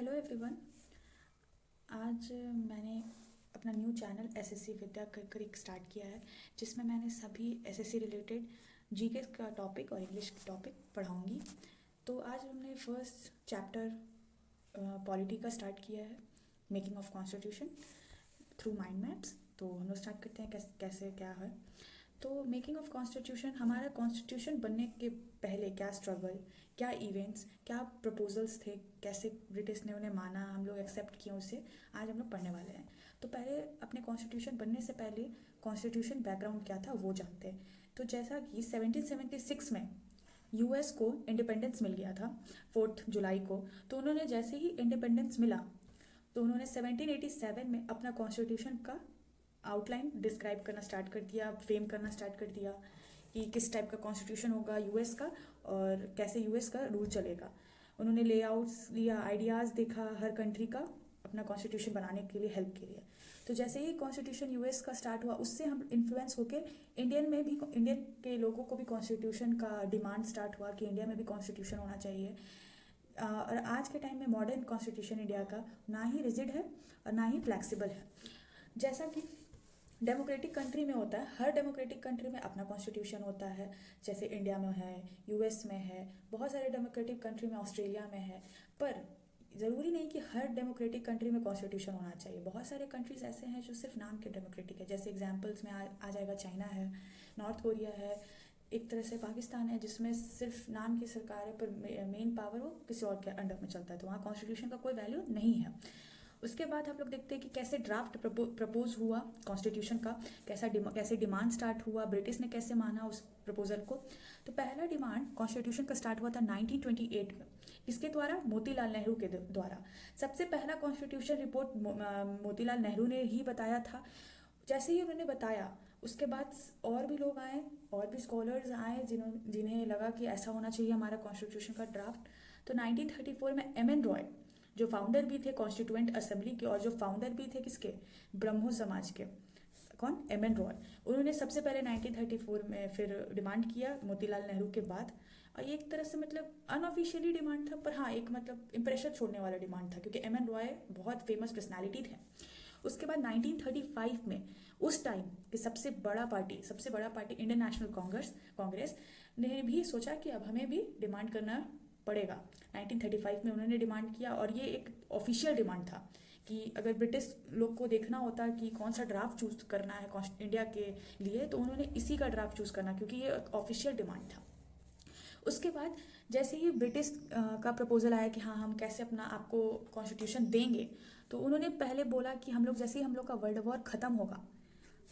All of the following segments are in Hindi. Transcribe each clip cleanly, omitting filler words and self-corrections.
Hello everyone. आज मैंने अपना न्यू चैनल एसएससी विद्या कर स्टार्ट किया है, जिसमें मैंने सभी एसएससी रिलेटेड जीके का टॉपिक और इंग्लिश का टॉपिक पढ़ाऊंगी। तो आज हमने फर्स्ट चैप्टर पॉलिटी का स्टार्ट किया है, making of constitution through mind maps. तो हम लोग स्टार्ट करते हैं कैसे क्या है। तो मेकिंग ऑफ कॉन्स्टिट्यूशन, हमारा कॉन्स्टिट्यूशन बनने के पहले क्या स्ट्रगल, क्या इवेंट्स, क्या प्रपोजल्स थे, कैसे ब्रिटिश ने उन्हें माना, हम लोग एक्सेप्ट किए उसे, आज हम लोग पढ़ने वाले हैं। तो पहले अपने कॉन्स्टिट्यूशन बनने से पहले कॉन्स्टिट्यूशन बैकग्राउंड क्या था वो जानते हैं। तो जैसा कि 1776 में यूएस को इंडिपेंडेंस मिल गया था 4 जुलाई को। तो उन्होंने जैसे ही इंडिपेंडेंस मिला तो उन्होंने 1787 में अपना कॉन्स्टिट्यूशन का आउटलाइन डिस्क्राइब करना स्टार्ट कर दिया, फ्रेम करना स्टार्ट कर दिया कि किस टाइप का कॉन्स्टिट्यूशन होगा यूएस का और कैसे यूएस का रूल चलेगा। उन्होंने लेआउट्स लिया, आइडियाज़ देखा हर कंट्री का अपना कॉन्स्टिट्यूशन बनाने के लिए, हेल्प के लिए। तो जैसे ही कॉन्स्टिट्यूशन यूएस का स्टार्ट हुआ, उससे हम इन्फ्लुएंस होकर इंडियन के लोगों को भी कॉन्स्टिट्यूशन का डिमांड स्टार्ट हुआ कि इंडिया में भी कॉन्स्टिट्यूशन होना चाहिए। और आज के टाइम में मॉडर्न कॉन्स्टिट्यूशन इंडिया का ना ही रिजिड है और ना ही फ्लैक्सिबल है। जैसा कि डेमोक्रेटिक कंट्री में होता है, हर डेमोक्रेटिक कंट्री में अपना कॉन्स्टिट्यूशन होता है। जैसे इंडिया में है, यूएस में है, बहुत सारे डेमोक्रेटिक कंट्री में, ऑस्ट्रेलिया में है। पर ज़रूरी नहीं कि हर डेमोक्रेटिक कंट्री में कॉन्स्टिट्यूशन होना चाहिए। बहुत सारे कंट्रीज ऐसे हैं जो सिर्फ नाम के डेमोक्रेटिक है। जैसे एग्जांपल्स में आ जाएगा चाइना है, नॉर्थ कोरिया है, एक तरह से पाकिस्तान है जिसमें सिर्फ नाम की सरकार है पर मेन पावर वो किसी और के अंडर में चलता है। तो वहाँ कॉन्स्टिट्यूशन का कोई वैल्यू नहीं है। उसके बाद हम लोग देखते हैं कि कैसे ड्राफ्ट प्रपोज हुआ कॉन्स्टिट्यूशन का, कैसे डिमांड स्टार्ट हुआ, ब्रिटिश ने कैसे माना उस प्रपोजल को। तो पहला डिमांड कॉन्स्टिट्यूशन का स्टार्ट हुआ था 1928 में। इसके द्वारा मोतीलाल नेहरू के द्वारा सबसे पहला कॉन्स्टिट्यूशन रिपोर्ट मोतीलाल नेहरू ने ही बताया था। जैसे ही उन्होंने बताया उसके बाद और भी लोग आए, और भी स्कॉलर्स आए जिन्हें लगा कि ऐसा होना चाहिए हमारा कॉन्स्टिट्यूशन का ड्राफ्ट। तो 1934 में एम.एन. रॉय, जो फाउंडर भी थे कॉन्स्टिट्यूएंट असेंबली के और जो फाउंडर भी थे किसके, ब्रह्मो समाज के, कौन, एम.एन. रॉय, उन्होंने सबसे पहले 1934 में फिर डिमांड किया मोतीलाल नेहरू के बाद। और ये एक तरह से मतलब अनऑफिशियली डिमांड था, पर हाँ एक मतलब इंप्रेशन छोड़ने वाला डिमांड था क्योंकि एम.एन. रॉय बहुत फेमस पर्सनैलिटी थे। उसके बाद 1935 में उस टाइम की सबसे बड़ा पार्टी इंडियन नेशनल कांग्रेस ने भी सोचा कि अब हमें भी डिमांड करना पड़ेगा। 1935 में उन्होंने डिमांड किया और ये एक ऑफिशियल डिमांड था कि अगर ब्रिटिश लोग को देखना होता कि कौन सा ड्राफ्ट चूज करना है इंडिया के लिए, तो उन्होंने इसी का ड्राफ्ट चूज करना, क्योंकि ये एक ऑफिशियल डिमांड था। उसके बाद जैसे ही ब्रिटिश का प्रपोजल आया कि हाँ हम कैसे अपना आपको कॉन्स्टिट्यूशन देंगे, तो उन्होंने पहले बोला कि जैसे ही हम लोग का वर्ल्ड वॉर ख़त्म होगा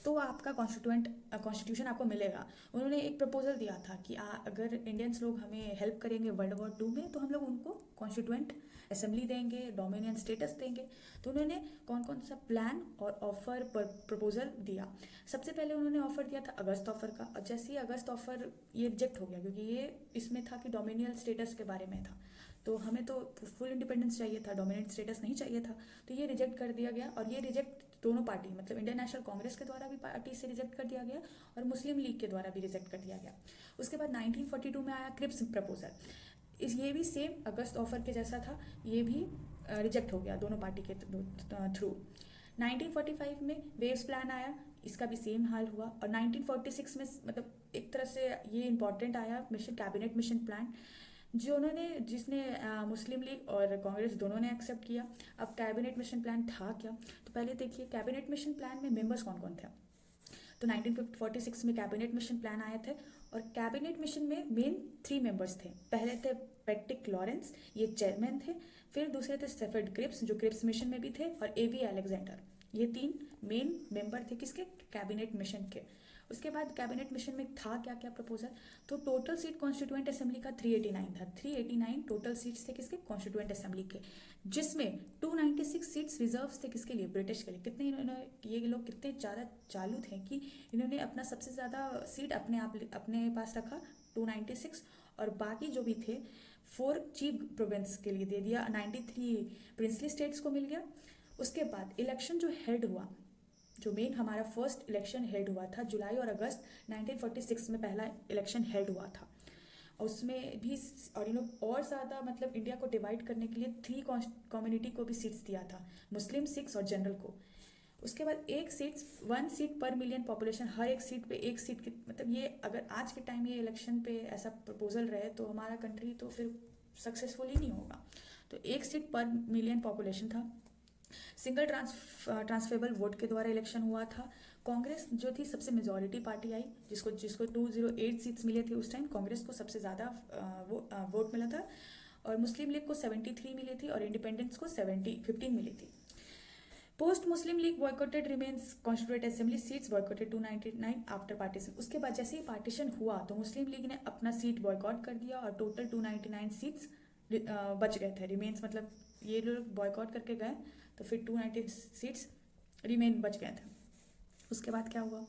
तो आपका कॉन्स्टिट्यूशन आपको मिलेगा। उन्होंने एक प्रपोजल दिया था कि अगर इंडियंस लोग हमें हेल्प करेंगे वर्ल्ड वॉर 2 में तो हम लोग उनको कॉन्स्टिट्यूएंट असेंबली देंगे, डोमिनियन स्टेटस देंगे। तो उन्होंने कौन कौन सा प्लान और ऑफर पर प्रपोजल दिया। सबसे पहले उन्होंने ऑफर दिया था अगस्त ऑफर का। और जैसे ही अगस्त ऑफर ये रिजेक्ट हो गया, क्योंकि ये इसमें था कि डोमिनियन स्टेटस के बारे में था, तो हमें तो फुल इंडिपेंडेंस चाहिए था, डोमिनेंट स्टेटस नहीं चाहिए था। तो ये रिजेक्ट कर दिया गया और ये रिजेक्ट दोनों पार्टी मतलब इंडियन नेशनल कांग्रेस के द्वारा भी पार्टी से रिजेक्ट कर दिया गया और मुस्लिम लीग के द्वारा भी रिजेक्ट कर दिया गया। उसके बाद 1942 में आया क्रिप्स प्रपोजल। ये भी सेम अगस्त ऑफर के जैसा था, ये भी रिजेक्ट हो गया दोनों पार्टी के थ्रू। 1945 में वेव्स प्लान आया, इसका भी सेम हाल हुआ। और 1946 में मतलब एक तरह से ये इंपॉर्टेंट आया मिशन, कैबिनेट मिशन प्लान, जिसने मुस्लिम लीग और कांग्रेस दोनों ने एक्सेप्ट किया। अब कैबिनेट मिशन प्लान था क्या, तो पहले देखिए कैबिनेट मिशन प्लान में मेंबर्स कौन कौन थे। तो 1946 में कैबिनेट मिशन प्लान आए थे और कैबिनेट मिशन में मेन 3 मेंबर्स थे। पहले थे पैट्रिक लॉरेंस, ये चेयरमैन थे। फिर दूसरे थे स्टेफर्ड क्रिप्स जो क्रिप्स मिशन में भी थे, और A.V. अलेक्जेंडर। ये 3 मेन मेंबर थे किसके, कैबिनेट मिशन के। उसके बाद कैबिनेट मिशन में था क्या क्या प्रपोजल, तो टोटल सीट कॉन्स्टिट्यूएंट असेंबली का 389 था। 389 टोटल सीट्स थे किसके, कॉन्स्टिट्यूएंट असेंबली के, जिसमें 296 सीट्स रिजर्व थे किसके लिए, ब्रिटिश के लिए। कितने इन्होंने, ये लोग कितने ज़्यादा चालू थे कि इन्होंने अपना सबसे ज़्यादा सीट अपने पास रखा 296, और बाकी जो भी थे 4 चीफ प्रोविंस के लिए दे दिया, 93 प्रिंसली स्टेट्स को मिल गया। उसके बाद इलेक्शन जो हेल्ड हुआ, जो मेन हमारा फर्स्ट इलेक्शन हेल्ड हुआ था जुलाई और अगस्त 1946 में पहला इलेक्शन हेल्ड हुआ था। उसमें भी और ज़्यादा मतलब इंडिया को डिवाइड करने के लिए 3 कम्युनिटी को भी सीट्स दिया था, मुस्लिम, सिख्स और जनरल को। उसके बाद 1 सीट पर मिलियन पॉपुलेशन, हर एक सीट पे 1 सीट की, मतलब ये अगर आज के टाइम ये इलेक्शन पे ऐसा प्रपोजल रहे तो हमारा कंट्री तो फिर सक्सेसफुल ही नहीं होगा। तो 1 सीट पर मिलियन पॉपुलेशन था। सिंगल ट्रांसफरेबल वोट के द्वारा इलेक्शन हुआ था। कांग्रेस जो थी सबसे मेजॉरिटी पार्टी आई, जिसको जिसको 208 सीट्स मिले थे उस टाइम, कांग्रेस को सबसे ज़्यादा वोट मिला था। और मुस्लिम लीग को 73 मिली थी और इंडिपेंडेंस को 15 मिली थी। Post Muslim League boycotted remains constituent assembly seats boycotted 299 after partition. उसके बाद जैसे ही पार्टीशन हुआ तो मुस्लिम लीग ने अपना सीट बॉयकॉट कर दिया और टोटल 299 सीट्स बच गए थे। रिमेन्स मतलब ये लोग बॉयकॉट करके गए तो फिर 290 सीट्स रिमेन बच गए थे। उसके बाद क्या हुआ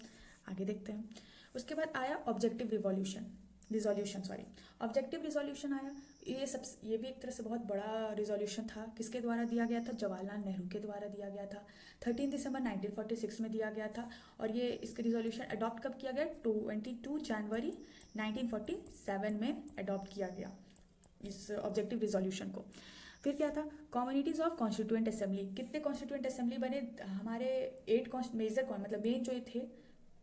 आगे देखते हैं। उसके बाद आया ऑब्जेक्टिव रिजोल्यूशन ऑब्जेक्टिव रिजोल्यूशन आया। ये भी एक तरह से बहुत बड़ा रिजोल्यूशन था। किसके द्वारा दिया गया था? जवाहरलाल नेहरू के द्वारा दिया गया था। 13 दिसंबर 1946 में दिया गया था। और ये इसका रिजोल्यूशन अडॉप्ट कब किया गया? 22 जनवरी 1947 में अडॉप्ट किया गया इस ऑब्जेक्टिव रिजोल्यूशन को। फिर क्या था? Communities of constituent assembly. कितने कॉन्स्टिट्यूएंट असेंबली बने? हमारे 8 मेजर मतलब मेन जो थे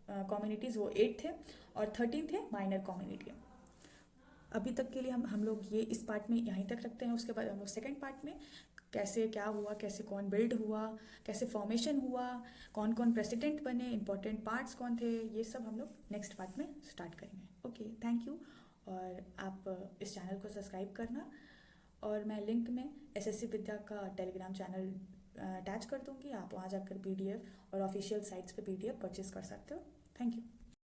कम्युनिटीज़ वो 8 थे और 13 थे माइनर कम्युनिटी। अभी तक के लिए हम लोग ये इस पार्ट में यहीं तक रखते हैं। उसके बाद हम लोग सेकेंड पार्ट में कैसे क्या हुआ, कैसे कौन बिल्ड हुआ, कैसे फॉर्मेशन हुआ, कौन कौन प्रेसिडेंट बने, इंपॉर्टेंट पार्ट्स कौन थे, ये सब हम लोग नेक्स्ट पार्ट में स्टार्ट करेंगे। Okay, thank you. और आप इस चैनल को सब्सक्राइब करना। और मैं लिंक में एसएससी विद्या का टेलीग्राम चैनल अटैच कर दूँगी। आप वहाँ जाकर PDF और ऑफिशियल साइट्स पे PDF परचेज कर सकते हो। Thank you.